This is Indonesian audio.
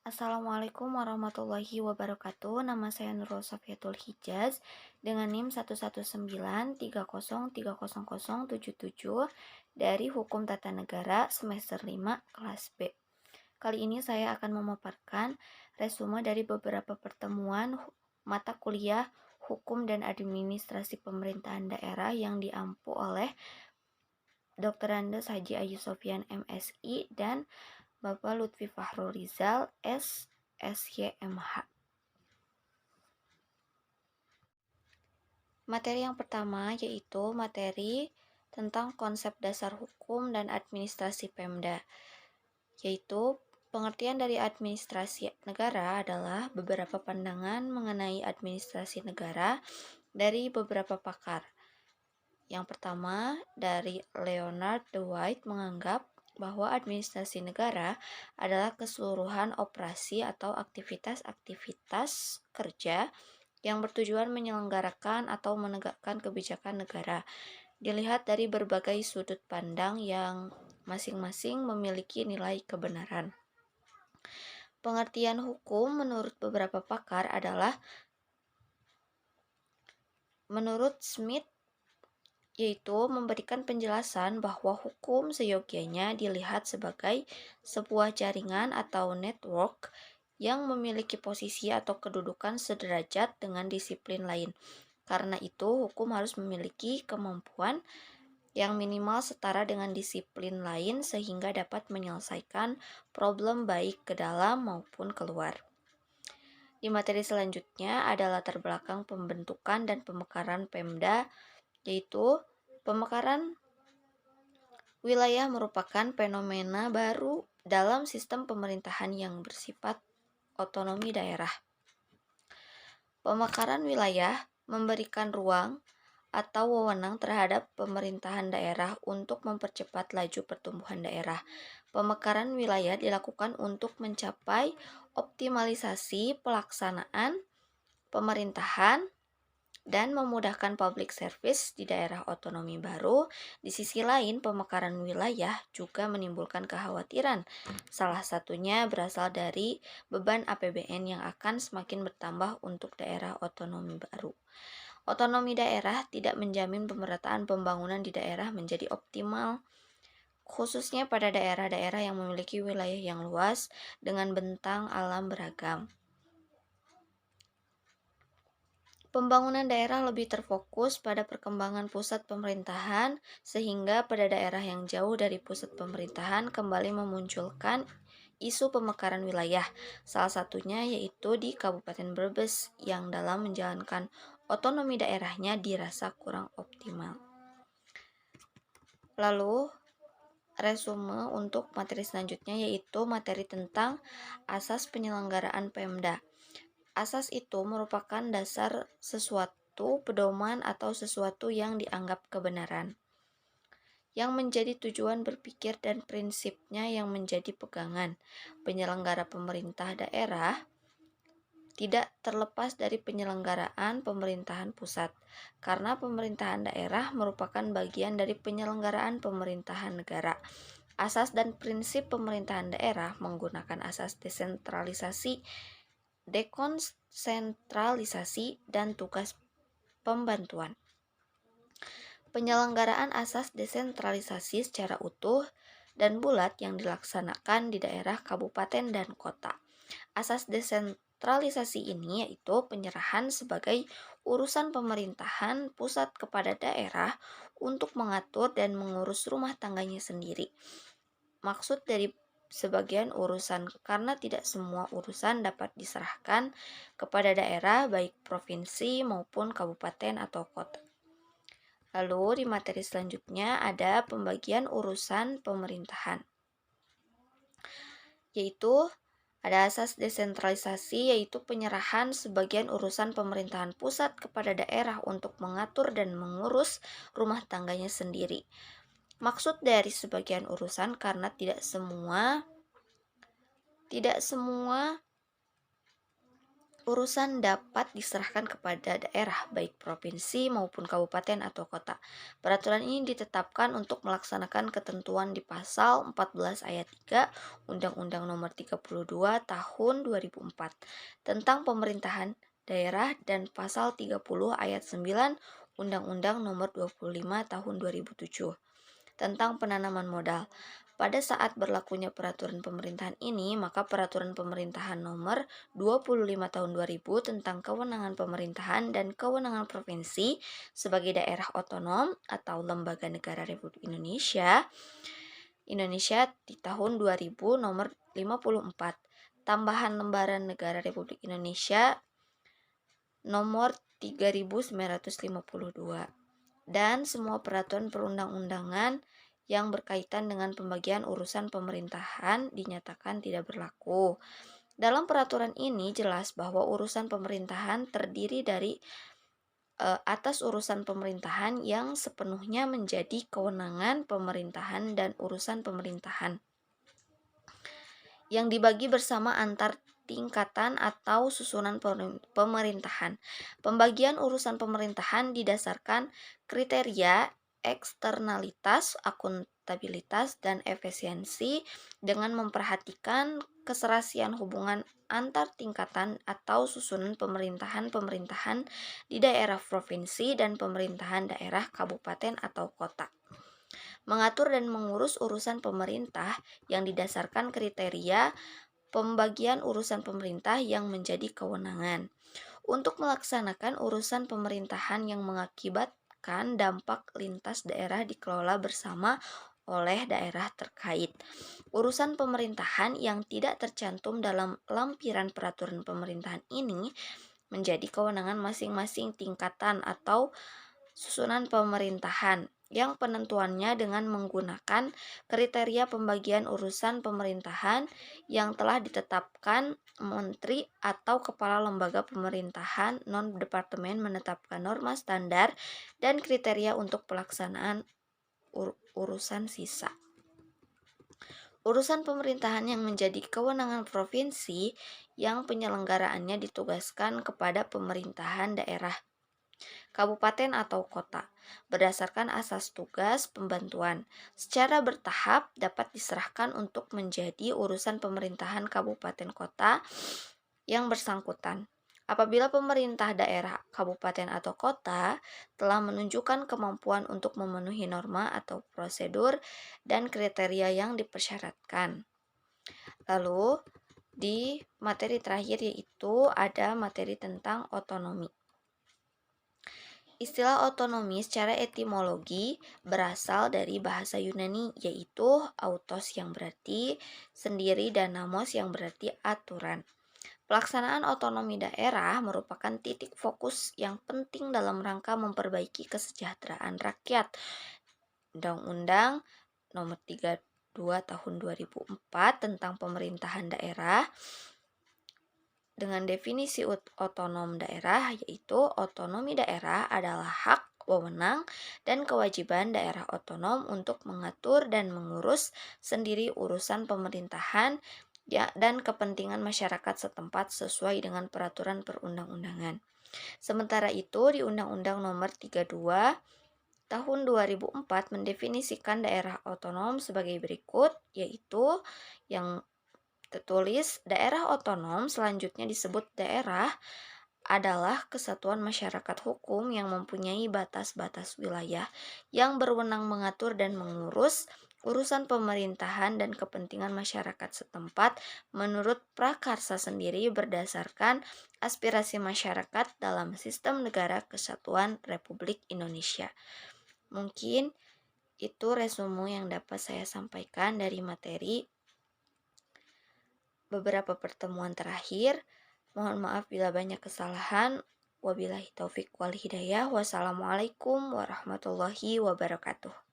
Assalamualaikum warahmatullahi wabarakatuh. Nama saya Nurul Safiatul Hijaz dengan NIM 11930300077 dari Hukum Tata Negara semester 5 kelas B. Kali ini saya akan memaparkan resume dari beberapa pertemuan mata kuliah Hukum dan Administrasi Pemerintahan Daerah yang diampu oleh Dr. Andes Haji Ayu Sofyan MSI dan Bapak Lutfi Fahrul Rizal SYMH. Materi yang pertama yaitu materi tentang konsep dasar hukum dan administrasi Pemda, yaitu pengertian dari administrasi negara adalah beberapa pandangan mengenai administrasi negara dari beberapa pakar. Yang pertama, dari Leonard Dwight menganggap bahwa administrasi negara adalah keseluruhan operasi atau aktivitas-aktivitas kerja yang bertujuan menyelenggarakan atau menegakkan kebijakan negara, dilihat dari berbagai sudut pandang yang masing-masing memiliki nilai kebenaran. Pengertian hukum menurut beberapa pakar adalah menurut Smith yaitu memberikan penjelasan bahwa hukum seyogianya dilihat sebagai sebuah jaringan atau network yang memiliki posisi atau kedudukan sederajat dengan disiplin lain. Karena itu, hukum harus memiliki kemampuan yang minimal setara dengan disiplin lain sehingga dapat menyelesaikan problem baik ke dalam maupun keluar. Di materi selanjutnya ada latar belakang pembentukan dan pemekaran Pemda, yaitu pemekaran wilayah merupakan fenomena baru dalam sistem pemerintahan yang bersifat otonomi daerah. Pemekaran wilayah memberikan ruang atau wewenang terhadap pemerintahan daerah untuk mempercepat laju pertumbuhan daerah. Pemekaran wilayah dilakukan untuk mencapai optimalisasi pelaksanaan pemerintahan dan memudahkan public service di daerah otonomi baru. Di sisi lain, pemekaran wilayah juga menimbulkan kekhawatiran. Salah satunya berasal dari beban APBN yang akan semakin bertambah untuk daerah otonomi baru. Otonomi daerah tidak menjamin pemerataan pembangunan di daerah menjadi optimal, khususnya pada daerah-daerah yang memiliki wilayah yang luas dengan bentang alam beragam. Pembangunan daerah lebih terfokus pada perkembangan pusat pemerintahan, sehingga pada daerah yang jauh dari pusat pemerintahan kembali memunculkan isu pemekaran wilayah. Salah satunya yaitu di Kabupaten Brebes yang dalam menjalankan otonomi daerahnya dirasa kurang optimal. Lalu, resume untuk materi selanjutnya yaitu materi tentang asas penyelenggaraan Pemda. Asas itu merupakan dasar sesuatu, pedoman atau sesuatu yang dianggap kebenaran, yang menjadi tujuan berpikir dan prinsipnya yang menjadi pegangan penyelenggara pemerintah daerah, tidak terlepas dari penyelenggaraan pemerintahan pusat, karena pemerintahan daerah merupakan bagian dari penyelenggaraan pemerintahan negara. Asas dan prinsip pemerintahan daerah menggunakan asas desentralisasi, dekonsentralisasi, dan tugas pembantuan. Penyelenggaraan asas desentralisasi secara utuh dan bulat yang dilaksanakan di daerah kabupaten dan kota. Asas desentralisasi ini yaitu penyerahan sebagai urusan pemerintahan pusat kepada daerah untuk mengatur dan mengurus rumah tangganya sendiri. Maksud dari sebagian urusan karena tidak semua urusan dapat diserahkan kepada daerah baik provinsi maupun kabupaten atau kota. Lalu di materi selanjutnya ada pembagian urusan pemerintahan, yaitu ada asas desentralisasi yaitu penyerahan sebagian urusan pemerintahan pusat kepada daerah untuk mengatur dan mengurus rumah tangganya sendiri. Maksud dari sebagian urusan karena tidak semua Urusan dapat diserahkan kepada daerah, baik provinsi maupun kabupaten atau kota. Peraturan ini ditetapkan untuk melaksanakan ketentuan di pasal 14 ayat 3 Undang-Undang Nomor 32 Tahun 2004 tentang pemerintahan daerah dan pasal 30 ayat 9 Undang-Undang Nomor 25 Tahun 2007 tentang penanaman modal. Pada saat berlakunya peraturan pemerintahan ini, maka peraturan pemerintahan nomor 25 tahun 2000 tentang kewenangan pemerintahan dan kewenangan provinsi sebagai daerah otonom atau lembaga negara Republik Indonesia di tahun 2000 nomor 54, tambahan lembaran negara Republik Indonesia nomor 3952, dan semua peraturan perundang-undangan yang berkaitan dengan pembagian urusan pemerintahan dinyatakan tidak berlaku. Dalam peraturan ini jelas bahwa urusan pemerintahan terdiri dari atas urusan pemerintahan yang sepenuhnya menjadi kewenangan pemerintahan dan urusan pemerintahan yang dibagi bersama antar tingkatan atau susunan pemerintahan. Pembagian urusan pemerintahan didasarkan kriteria eksternalitas, akuntabilitas, dan efisiensi dengan memperhatikan keserasian hubungan antar tingkatan atau susunan pemerintahan di daerah provinsi dan pemerintahan daerah kabupaten atau kota. Mengatur dan mengurus urusan pemerintah yang didasarkan kriteria pembagian urusan pemerintah yang menjadi kewenangan. Untuk melaksanakan urusan pemerintahan yang mengakibatkan dampak lintas daerah dikelola bersama oleh daerah terkait. Urusan pemerintahan yang tidak tercantum dalam lampiran peraturan pemerintahan ini menjadi kewenangan masing-masing tingkatan atau susunan pemerintahan yang penentuannya dengan menggunakan kriteria pembagian urusan pemerintahan yang telah ditetapkan menteri atau kepala lembaga pemerintahan non-departemen menetapkan norma standar dan kriteria untuk pelaksanaan urusan sisa. Urusan pemerintahan yang menjadi kewenangan provinsi yang penyelenggaraannya ditugaskan kepada pemerintahan daerah, kabupaten atau kota berdasarkan asas tugas pembantuan secara bertahap dapat diserahkan untuk menjadi urusan pemerintahan kabupaten kota yang bersangkutan. Apabila pemerintah daerah, kabupaten atau kota telah menunjukkan kemampuan untuk memenuhi norma atau prosedur dan kriteria yang dipersyaratkan. Lalu di materi terakhir yaitu ada materi tentang otonomi. Istilah otonomi secara etimologi berasal dari bahasa Yunani yaitu autos yang berarti sendiri dan namos yang berarti aturan. Pelaksanaan otonomi daerah merupakan titik fokus yang penting dalam rangka memperbaiki kesejahteraan rakyat. Undang-Undang Nomor 32 Tahun 2004 tentang pemerintahan daerah dengan definisi otonom daerah yaitu otonomi daerah adalah hak, wewenang, dan kewajiban daerah otonom untuk mengatur dan mengurus sendiri urusan pemerintahan dan kepentingan masyarakat setempat sesuai dengan peraturan perundang-undangan. Sementara itu di Undang-Undang Nomor 32 Tahun 2004 mendefinisikan daerah otonom sebagai berikut, yaitu yang tertulis daerah otonom selanjutnya disebut daerah adalah kesatuan masyarakat hukum yang mempunyai batas-batas wilayah yang berwenang mengatur dan mengurus urusan pemerintahan dan kepentingan masyarakat setempat menurut prakarsa sendiri berdasarkan aspirasi masyarakat dalam sistem negara kesatuan Republik Indonesia. Mungkin itu resume yang dapat saya sampaikan dari materi beberapa pertemuan terakhir. Mohon maaf bila banyak kesalahan. Wabillahi taufik wal hidayah. Wassalamualaikum warahmatullahi wabarakatuh.